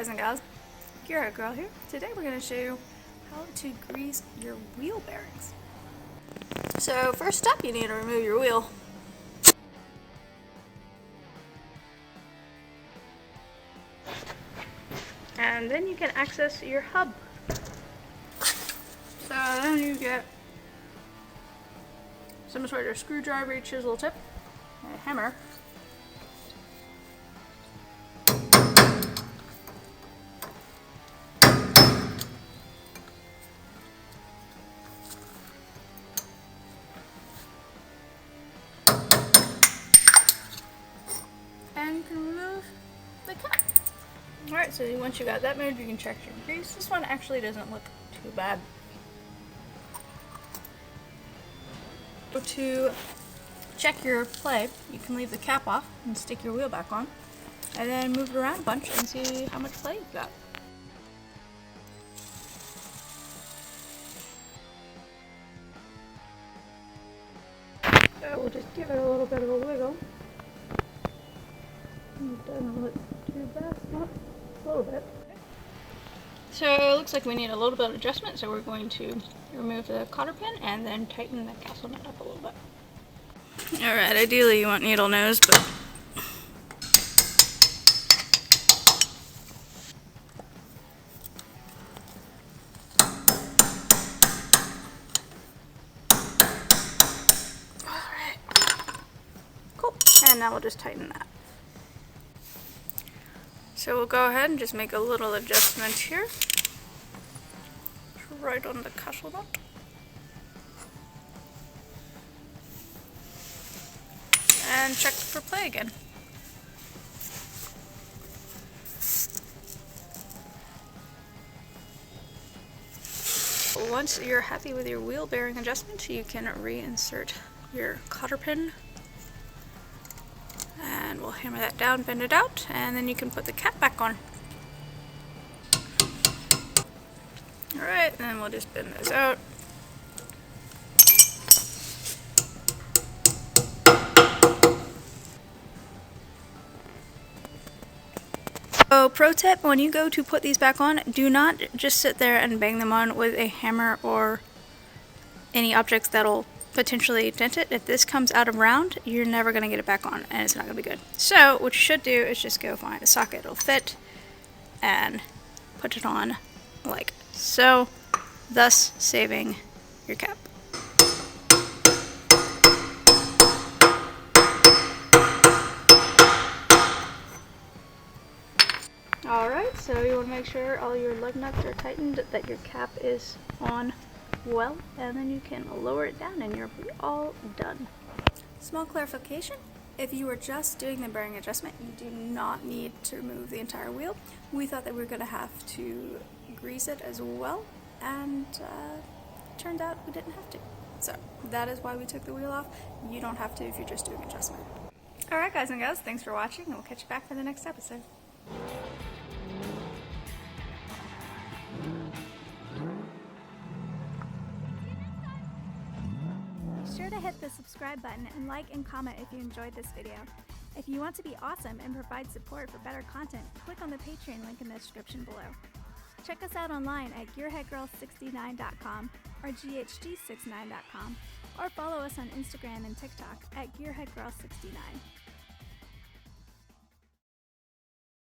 guys and gals, Gearheadgirl here. Today we're going to show you how to grease your wheel bearings. So first up, you need to remove your wheel. And then you can access your hub. So then you get some sort of screwdriver, chisel tip, a hammer, and you can remove the cap. Alright, so once you got that moved, you can check your grease. This one actually doesn't look too bad. To check your play, you can leave the cap off and stick your wheel back on, and then move it around a bunch and see how much play you've got. So we'll just give it a little bit of a wiggle. It doesn't look too bad, not a little bit. So it looks like we need a little bit of adjustment, so we're going to remove the cotter pin and then tighten the castle nut up a little bit. Alright, ideally you want needle nose, but alright, cool, and now we'll just tighten that. So we'll go ahead and just make a little adjustment here, right on the castle nut. And check for play again. Once you're happy with your wheel bearing adjustment, you can reinsert your cotter pin. And we'll hammer that down, bend it out, and then you can put the cap back on. Alright, then we'll just bend this out. So pro tip, when you go to put these back on, do not just sit there and bang them on with a hammer or any objects that'll potentially dent it. If this comes out of round, you're never going to get it back on and it's not going to be good. So what you should do is just go find a socket it'll fit and put it on like so, thus saving your cap. Alright, so you want to make sure all your lug nuts are tightened, that your cap is on well, and then you can lower it down and you're all done. Small clarification, if you were just doing the bearing adjustment, you do not need to remove the entire wheel. We thought that we were going to have to grease it as well, and turned out we didn't have to. So that is why we took the wheel off. You don't have to if you're just doing adjustment. Alright guys and gals, thanks for watching, and we'll catch you back for the next episode. Be sure to hit the subscribe button and like and comment if you enjoyed this video. If you want to be awesome and provide support for better content, click on the Patreon link in the description below. Check us out online at gearheadgirl69.com or GHG69.com, or follow us on Instagram and TikTok at gearheadgirl69.